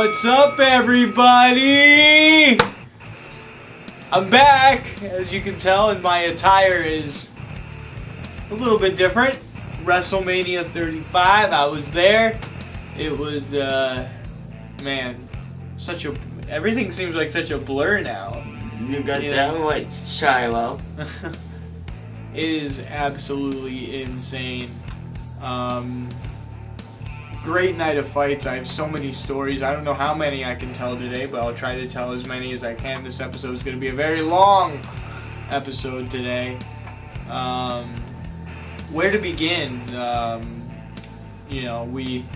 What's up, everybody? I'm back. As you can tell, and my attire is a little bit different. Wrestlemania 35, I was there. It was, man, everything seems like such a blur now. You got down like Shiloh. It is absolutely insane. Great night of fights. I have so many stories. I don't know how many I can tell today, but I'll try to tell as many as I can. This episode is going to be a very long episode today. Where to begin? You know, we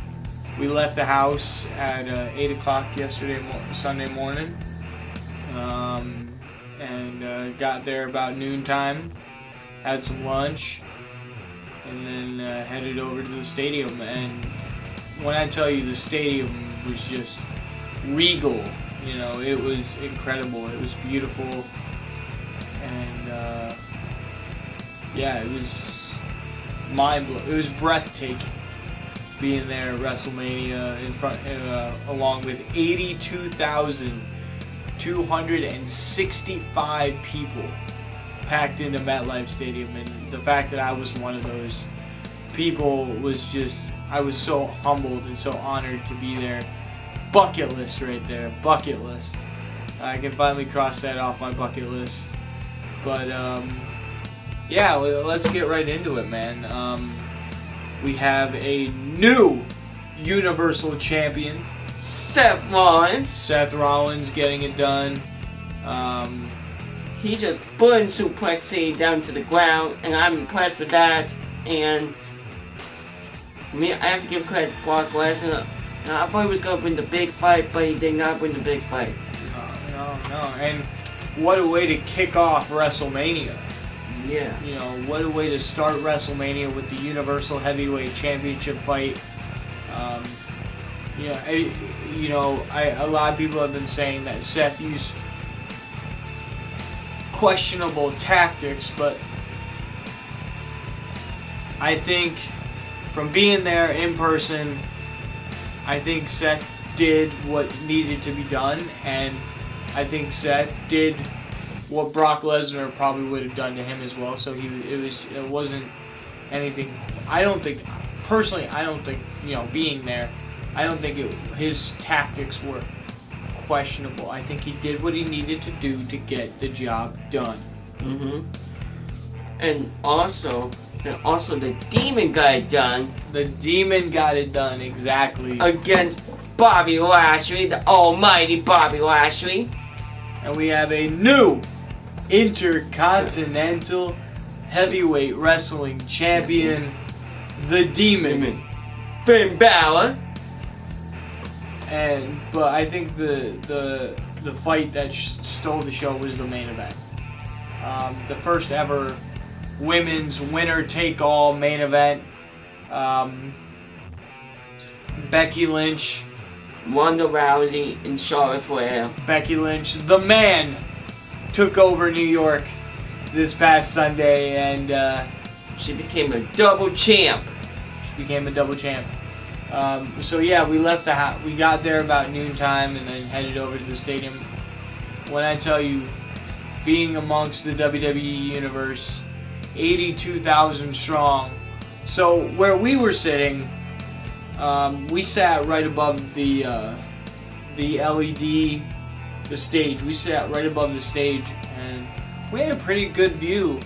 left the house at 8 o'clock Sunday morning, and got there about noontime, had some lunch, and then headed over to the stadium. And when I tell you the stadium was just regal, you know, it was incredible. It was beautiful, and yeah, it was mind-blowing. It was breathtaking being there at Wrestlemania along with 82,265 people packed into MetLife Stadium, and the fact that I was one of those people was just, I was so humbled and so honored to be there. Bucket list right there, bucket list. I can finally cross that off my bucket list. But yeah, let's get right into it, man. We have a new Universal Champion, Seth Rollins. Seth Rollins getting it done. He just burned suplexing down to the ground, and I'm impressed with that. And I have to give credit to Brock Lesnar. I thought he was going to win the big fight, but he did not win the big fight. No. And what a way to kick off WrestleMania. Yeah. You know, what a way to start WrestleMania with the Universal Heavyweight Championship fight. A lot of people have been saying that Seth used questionable tactics, but I think from being there in person, I think Seth did what needed to be done, and I think Seth did what Brock Lesnar probably would have done to him as well. So it wasn't anything. I don't think, you know, being there, I don't think his tactics were questionable. I think he did what he needed to do to get the job done. And also the Demon got it done. The Demon got it done, exactly. Against Bobby Lashley, the almighty Bobby Lashley. And we have a new Intercontinental Heavyweight Wrestling Champion, the Demon. Finn Balor. But I think the fight that stole the show was the main event. The first ever women's winner-take-all main event. Becky Lynch, Ronda Rousey, and Charlotte Flair. Becky Lynch, the man, took over New York this past Sunday, and she became a double champ. So yeah, we left the house. We got there about noontime, and then headed over to the stadium. When I tell you, being amongst the WWE universe, 82,000 strong. So where we were sitting, we sat right above the LED, the stage. We sat right above the stage, and we had a pretty good view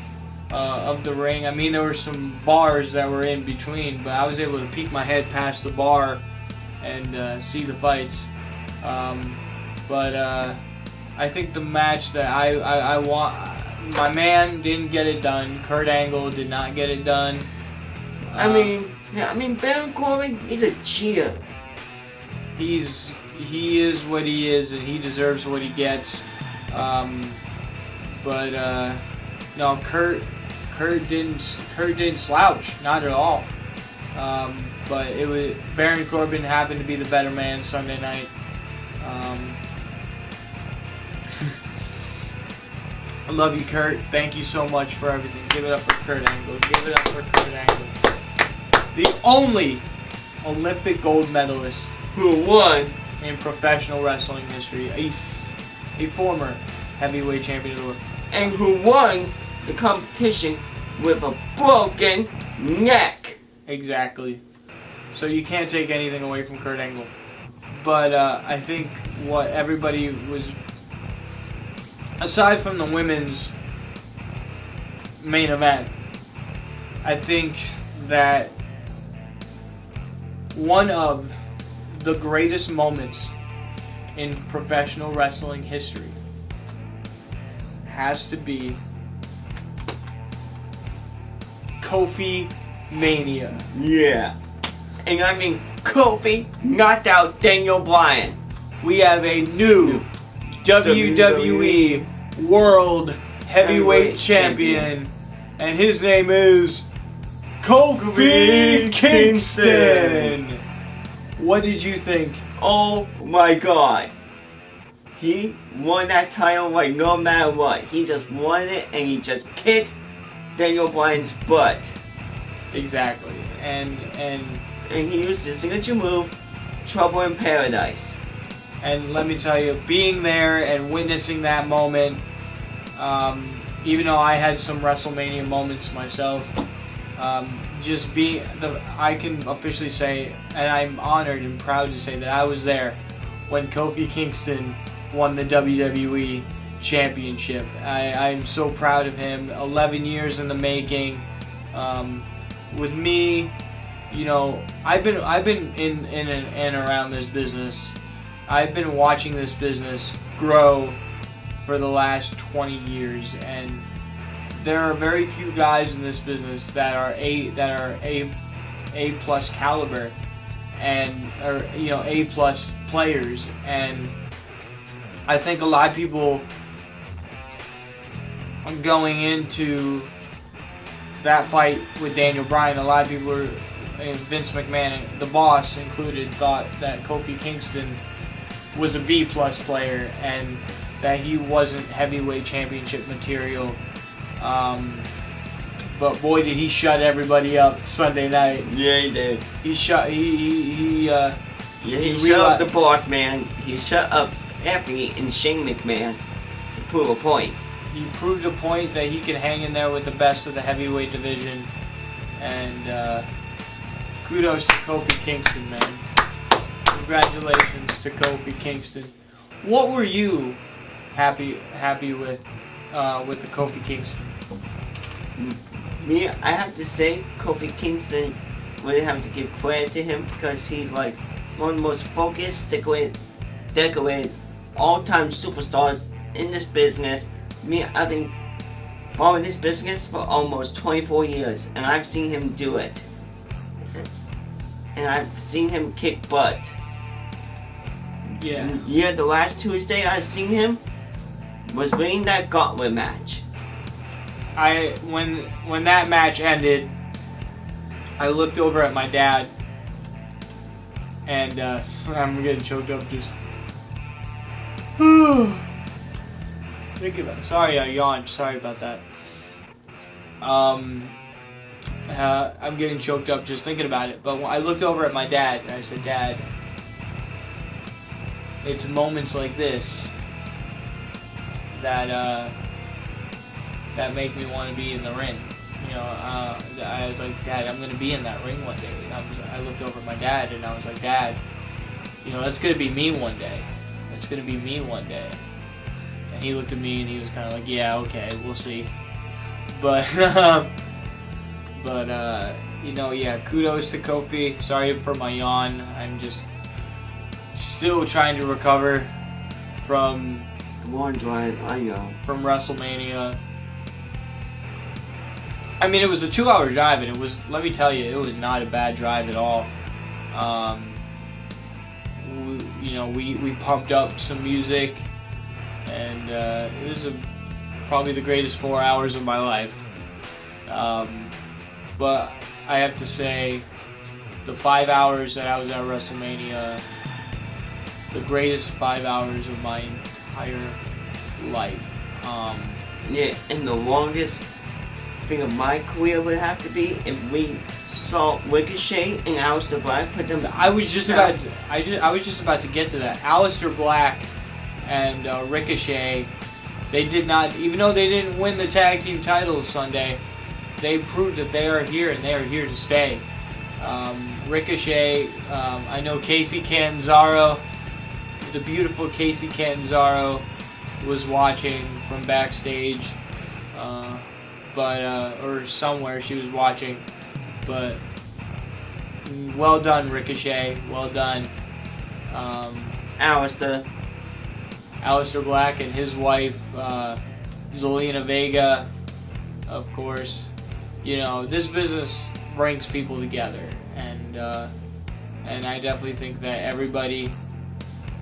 of the ring. I mean, there were some bars that were in between, but I was able to peek my head past the bar and see the fights. But I think the match that I want, my man didn't get it done. Kurt Angle did not get it done. Baron Corbin, he's a cheater. He is what he is, and he deserves what he gets. No, Kurt didn't slouch, not at all. But it was Baron Corbin happened to be the better man Sunday night. I love you, Kurt. Thank you so much for everything. Give it up for Kurt Angle. Give it up for Kurt Angle. The only Olympic gold medalist who won in professional wrestling history. A former heavyweight champion of the world. And who won the competition with a broken neck. Exactly. So you can't take anything away from Kurt Angle. But I think what everybody was, aside from the women's main event, I think that one of the greatest moments in professional wrestling history has to be Kofi Mania. Yeah. And I mean, Kofi knocked out Daniel Bryan. We have a new WWE World Heavyweight Champion, and his name is Kofi Kingston. What did you think? Oh my god. He won that title like no matter what. He just won it and he just kicked Daniel Bryan's butt. Exactly. And he used his signature move, Trouble in Paradise. And let me tell you, being there and witnessing that moment, even though I had some WrestleMania moments myself, I can officially say, and I'm honored and proud to say that I was there when Kofi Kingston won the WWE Championship. I'm so proud of him. 11 years in the making. With me, you know, I've been in and around this business. I've been watching this business grow for the last 20 years, and there are very few guys in this business that are A plus caliber, and or you know, A plus players. And I think a lot of people going into that fight with Daniel Bryan, a lot of people were, and Vince McMahon, the boss included, thought that Kofi Kingston was a B plus player and that he wasn't heavyweight championship material. But boy, did he shut everybody up Sunday night. Yeah, he did. He shut up the boss man. He shut up Stephanie and Shane McMahon to prove a point. He proved a point that he can hang in there with the best of the heavyweight division, and kudos to Kofi Kingston, man. Congratulations to Kofi Kingston. What were you happy with the Kofi Kingston? Me, I have to say, Kofi Kingston, really have to give credit to him because he's like one of the most focused, decorated, all-time superstars in this business. Me, I've been following this business for almost 24 years, and I've seen him do it. And I've seen him kick butt. Yeah. Yeah, the last Tuesday I've seen him was winning that gauntlet match. When that match ended, I looked over at my dad, and I'm getting choked up just thinking about it. Sorry, I yawned. Sorry about that. I'm getting choked up just thinking about it. But when I looked over at my dad, and I said, "Dad, it's moments like this that make me want to be in the ring." You know, I was like, "Dad, I'm going to be in that ring one day." I looked over at my dad, and I was like, "Dad, you know, that's going to be me one day. It's going to be me one day." And he looked at me, and he was kind of like, "Yeah, okay, we'll see." But, you know, yeah, kudos to Kofi. Sorry for my yawn. I'm just still trying to recover from Long drive, I know. From WrestleMania. I mean, it was a 2-hour drive, and it was, let me tell you, it was not a bad drive at all. We pumped up some music, and it was probably the greatest 4 hours of my life. But I have to say, the 5 hours that I was at WrestleMania, the greatest 5 hours of my entire life. Yeah, and the longest thing of my career would have to be if we saw Ricochet and Aleister Black put them. I was just about to get to that. Aleister Black and Ricochet, they did not, even though they didn't win the tag team titles Sunday, they proved that they are here and they are here to stay. Ricochet, I know Casey Catanzaro, the beautiful Casey Catanzaro, was watching from backstage, or somewhere she was watching. But well done, Ricochet. Well done, Aleister Black and his wife, Zelina Vega. Of course, you know this business brings people together, and I definitely think that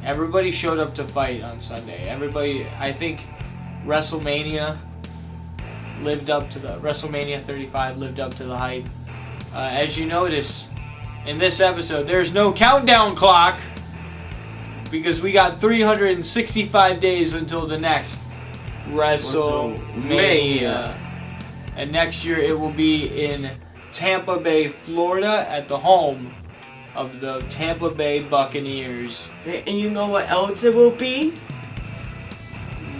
everybody showed up to fight on Sunday. I think WrestleMania 35 lived up to the hype. As you notice in this episode, there's no countdown clock because we got 365 days until the next WrestleMania. And next year it will be in Tampa Bay, Florida, at the home of the Tampa Bay Buccaneers. And you know what else it will be?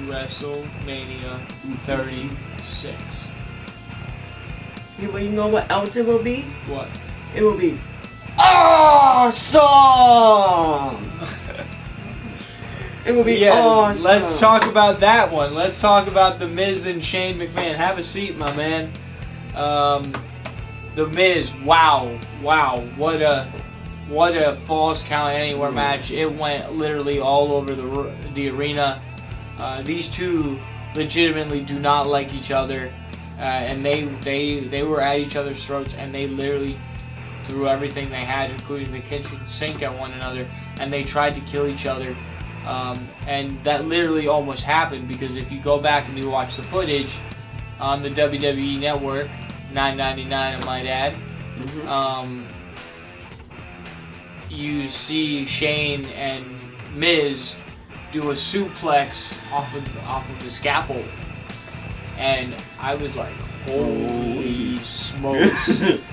WrestleMania 36. Yeah, but you know what else it will be? What? It will be awesome! It will be awesome! Let's talk about that one. Let's talk about The Miz and Shane McMahon. Have a seat, my man. The Miz, wow, what a Falls Count Anywhere match. It went literally all over the arena. These two legitimately do not like each other, and they were at each other's throats, and they literally threw everything they had, including the kitchen sink, at one another, and they tried to kill each other. And that literally almost happened, because if you go back and you watch the footage on the WWE Network, $9.99 I might add, you see Shane and Miz do a suplex off of the scaffold, and I was like, holy smokes.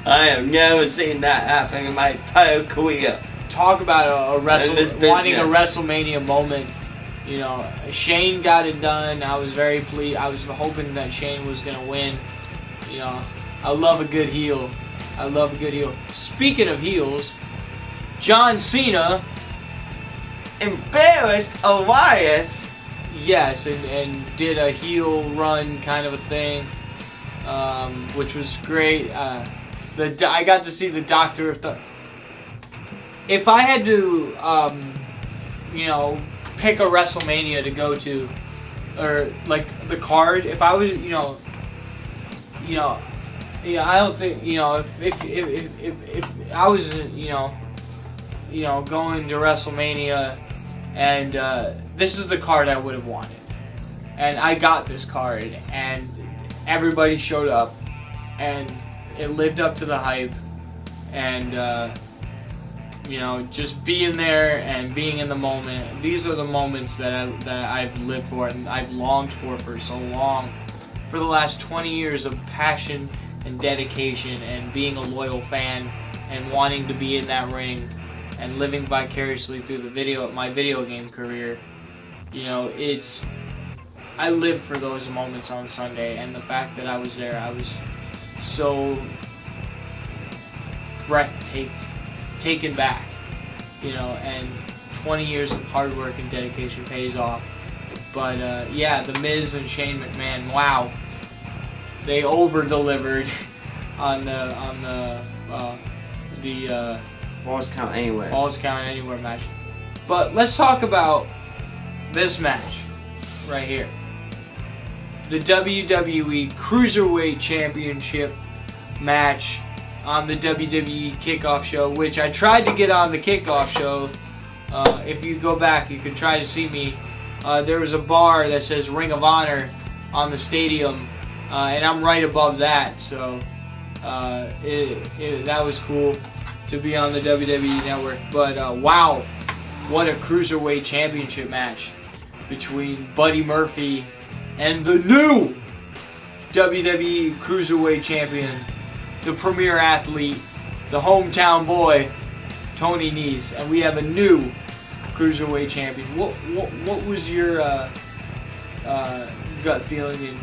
I have never seen that happen in my entire career. Talk about wanting a WrestleMania moment. You know, Shane got it done. I was very pleased. I was hoping that Shane was going to win. You know, I love a good heel. Speaking of heels, John Cena embarrassed Elias. Yes, and did a heel run kind of a thing, which was great. I got to see the Doctor of the... If I had to, pick a WrestleMania to go to, or like the card, if I was, I don't think, if I was, going to WrestleMania, and this is the card I would have wanted, and I got this card, and everybody showed up, and it lived up to the hype, and just being there and being in the moment. These are the moments that I've lived for and I've longed for so long. For the last 20 years of passion and dedication and being a loyal fan and wanting to be in that ring and living vicariously through my video game career. I lived for those moments on Sunday, and the fact that I was there, I was so taken back, and 20 years of hard work and dedication pays off. But The Miz and Shane McMahon, wow, they over-delivered on the Falls Count Anywhere match. But let's talk about this match right here. The WWE Cruiserweight Championship match on the WWE Kickoff Show, which I tried to get on the Kickoff Show. If you go back, you can try to see me. There was a bar that says Ring of Honor on the stadium, and I'm right above that, so that was cool to be on the WWE Network. But wow, what a Cruiserweight Championship match between Buddy Murphy and the new WWE Cruiserweight Champion, the premier athlete, the hometown boy, Tony Nese, and we have a new Cruiserweight Champion. What was your gut feeling in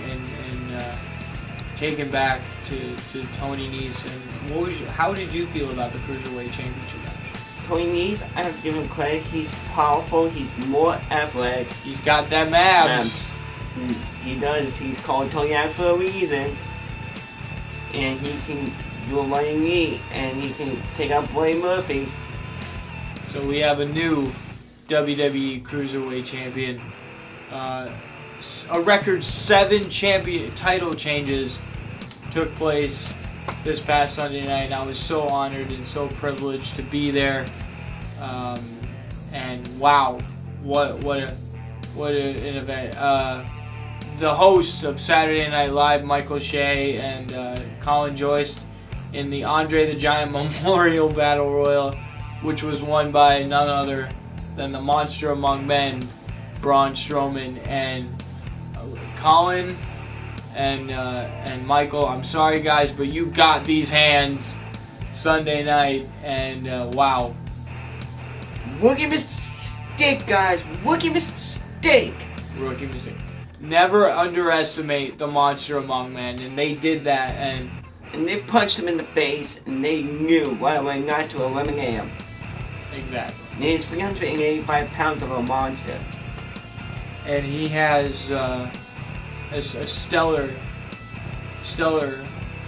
taking back to Tony Nese, and how did you feel about the Cruiserweight Championship match? Tony Nese, I have to give him credit. He's powerful. He's more athletic. He's got them abs. He does. He's called Tony out for a reason. And he can do a running knee. And he can take out Buddy Murphy. So we have a new WWE Cruiserweight Champion. A record 7 title changes took place this past Sunday night, and I was so honored and so privileged to be there. And wow, what an event! The hosts of Saturday Night Live, Michael Shea and Colin Joyce, in the Andre the Giant Memorial Battle Royal, which was won by none other than the Monster Among Men, Braun Strowman, and Colin and Michael. I'm sorry, guys, but you got these hands Sunday night, and wow. Rookie mistake, guys. Rookie mistake. Rookie mistake. Never underestimate the Monster Among Men, and they did that, and they punched him in the face, and they knew right away not to eliminate him. Exactly. And he's 385 pounds of a monster. And he has a stellar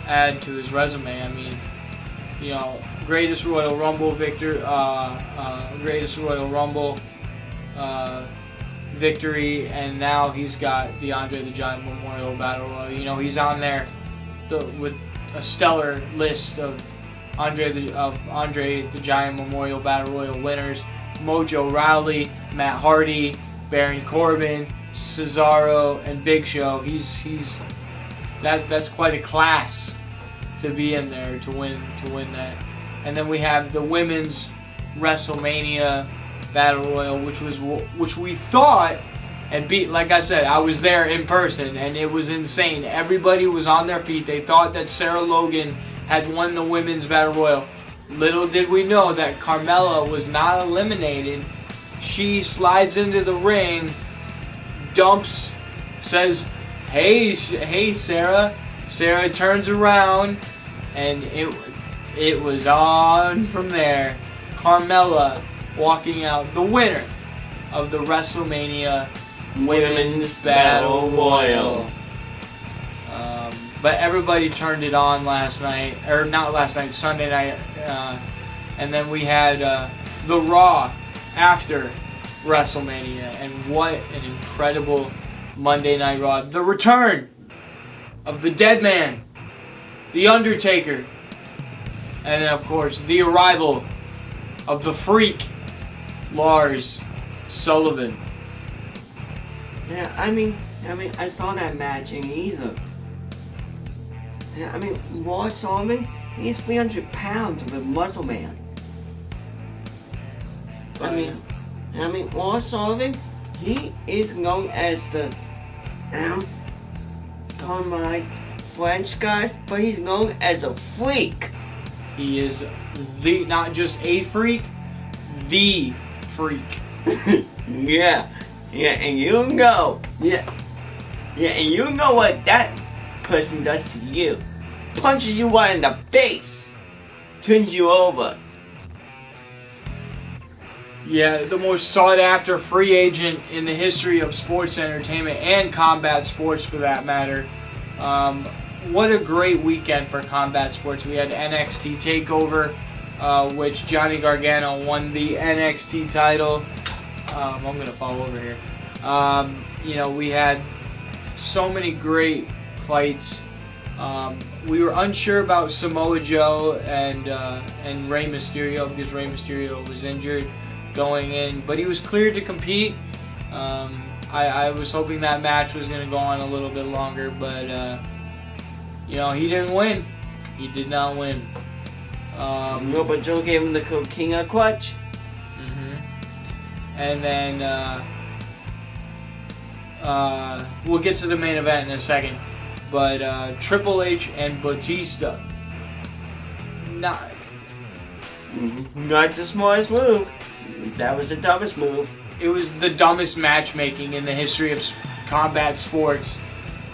add to his resume. I mean, you know, greatest Royal Rumble victory, victory, and now he's got the Andre the Giant Memorial Battle Royal. You know, he's on there with a stellar list of Andre the Giant Memorial Battle Royal winners: Mojo Rawley, Matt Hardy, Baron Corbin, Cesaro, and Big Show. That's quite a class to be in there to win that. And then we have the women's Wrestlemania Battle Royal, which we thought had beat. Like I said, I was there in person, and it was insane. Everybody was on their feet. They thought that Sarah Logan had won the women's Battle Royal. Little did we know that Carmella was not eliminated. She slides into the ring, dumps, says, "Hey, Sarah." Sarah turns around, and it was on from there. Carmella walking out, the winner of the Wrestlemania Women's Battle Royal. But everybody turned it on Sunday night, and then we had the Raw after WrestleMania, and what an incredible Monday Night Raw. The return of the Dead Man, The Undertaker, and then of course the arrival of the Freak, Lars Sullivan. Yeah, I mean, I saw that match, and Lars Sullivan, he's 300 pounds of a muscle man. Lars Sullivan, he is known as the, calling my French guys, but he's known as a freak. He is not just a freak, the freak. Yeah, and you know, and you know what that person does to you. Punches you right in the face, turns you over. Yeah, the most sought after free agent in the history of sports entertainment and combat sports, for that matter. What a great weekend for combat sports. We had NXT TakeOver, which Johnny Gargano won the NXT title. I'm going to fall over here. We had so many great fights. We were unsure about Samoa Joe and Rey Mysterio, because Rey Mysterio was injured going in, but he was cleared to compete. I was hoping that match was going to go on a little bit longer, but he didn't win. He did not win. But Joe gave him the King clutch. And then we'll get to the main event in a second. But Triple H and Batista, not the smartest move. That was the dumbest move. It was the dumbest matchmaking in the history of combat sports.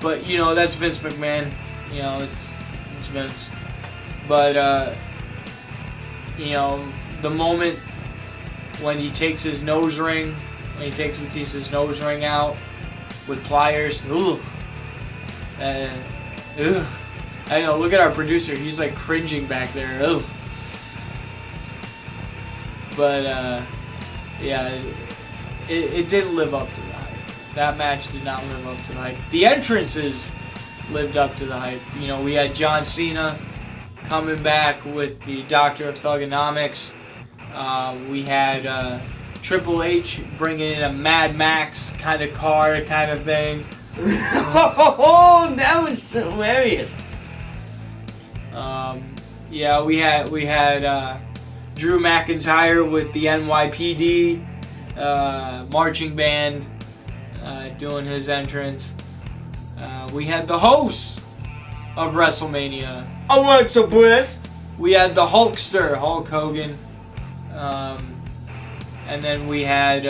But, you know, that's Vince McMahon. You know, it's Vince. But, you know, the moment when he takes his nose ring, when he takes Batista's nose ring out with pliers, ugh. I know, look at our producer. He's like cringing back there. Ugh. But, yeah, it didn't live up to the hype. That match did not live up to the hype. The entrances lived up to the hype. You know, we had John Cena coming back with the Doctor of Thugonomics. We had Triple H bringing in a Mad Max kind of car kind of thing. Oh, that was hilarious. Yeah, we had Drew McIntyre with the NYPD marching band doing his entrance. We had the host of WrestleMania, Alexa Bliss. We had the Hulkster, Hulk Hogan. And then we had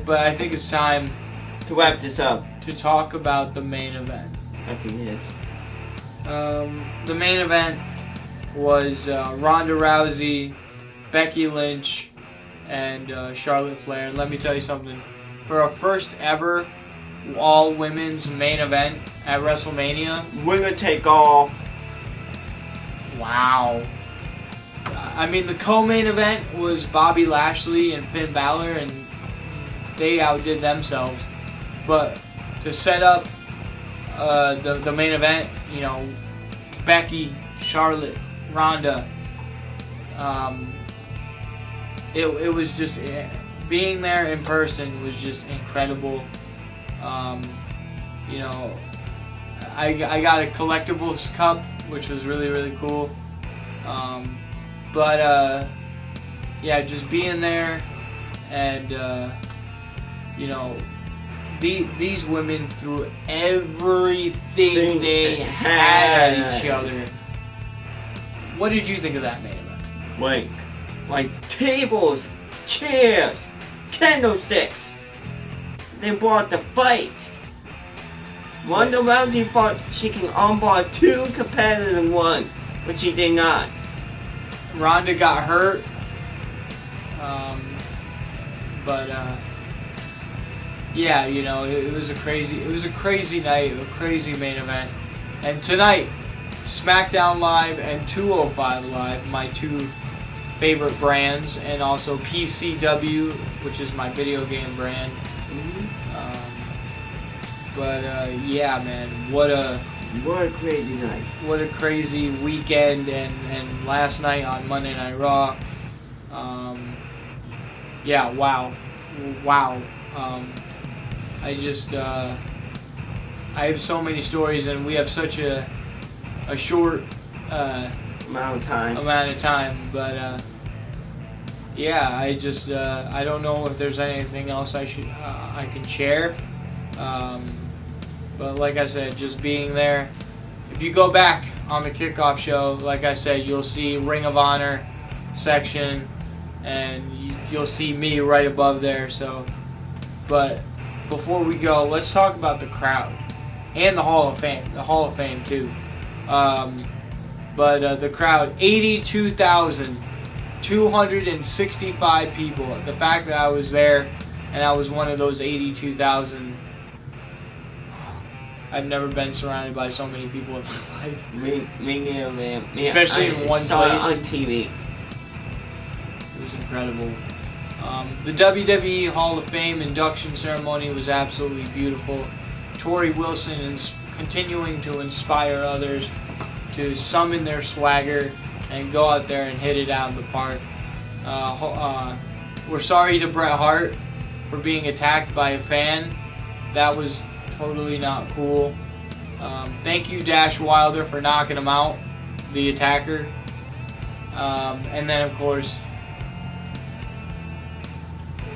but I think it's time To wrap this up. to talk about the main event. Okay, yes. The main event was Ronda Rousey, Becky Lynch, and Charlotte Flair. Let me tell you something. For a first ever all women's main event at WrestleMania, Winner take all. wow. I mean, the co-main event was Bobby Lashley and Finn Balor, and they outdid themselves. But to set up the main event, you know, Becky, Charlotte, Ronda, it was just, being there in person was just incredible. You know, I got a collectibles cup, which was really, really cool. But yeah, just being there and, you know, these women threw everything they had at each other. What did you think of that main event? Like tables, chairs, candlesticks. They brought the fight. Ronda Rousey thought she can armbar 2 competitors in one, but she did not. Ronda got hurt, but yeah, you know, it was a crazy night, a crazy main event. And tonight, SmackDown Live and 205 Live, my two favorite brands, and also PCW, which is my video game brand. But yeah, man, what a crazy night. What a crazy weekend, and last night on Monday Night Raw. Yeah, wow. I just, I have so many stories, and we have such a short Amount of time, but yeah, I just, I don't know if there's anything else I can share. But like I said, just being there. If you go back on the kickoff show, like I said, you'll see Ring of Honor section, and you'll see me right above there. So, but before we go, let's talk about the crowd and the Hall of Fame. The Hall of Fame too. But the crowd, 82,265 people. The fact that I was there and I was one of those 82,000. I've never been surrounded by so many people in my life. Me neither, man. Especially in one saw place. It on TV. It was incredible. The WWE Hall of Fame induction ceremony was absolutely beautiful. Tori Wilson is continuing to inspire others to summon their swagger and go out there and hit it out of the park. We're sorry to Bret Hart for being attacked by a fan. That was totally not cool. Thank you, Dash Wilder, for knocking him out, the attacker. And then, of course,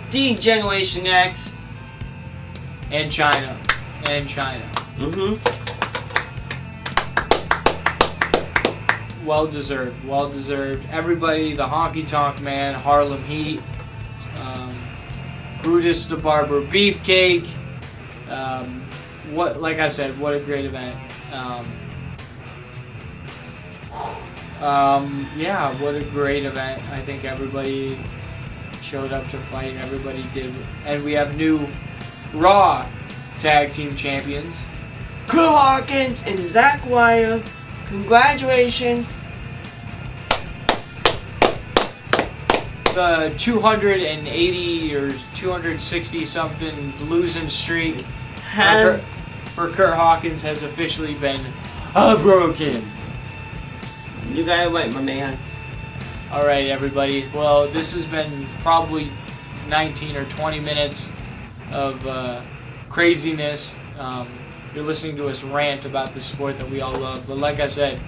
D Generation X and China. and China. Mm-hmm. Well deserved. Well deserved. Everybody, the Honky Tonk Man, Harlem Heat, Brutus the Barber Beefcake. Like I said, what a great event. Yeah, what a great event. I think everybody showed up to fight. Everybody did. And we have new Raw Tag Team Champions. Kurt Hawkins and Zack Ryder. Congratulations. The 280 or 260 something losing streak for Kurt Hawkins has officially been broken. You got it right, my man. Alright, everybody. Well, this has been probably 19 or 20 minutes of craziness. You're listening to us rant about the sport that we all love. But like I said,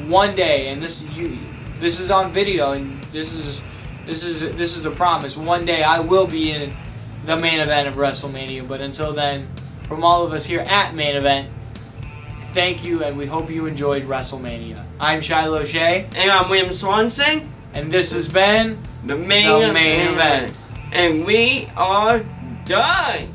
one day, and this is on video, and this is the promise. One day I will be in the main event of WrestleMania. But until then, from all of us here at Main Event, thank you, and we hope you enjoyed WrestleMania. I'm Shiloh Shea. And I'm William Swanson. And this has been the main event. And we are done.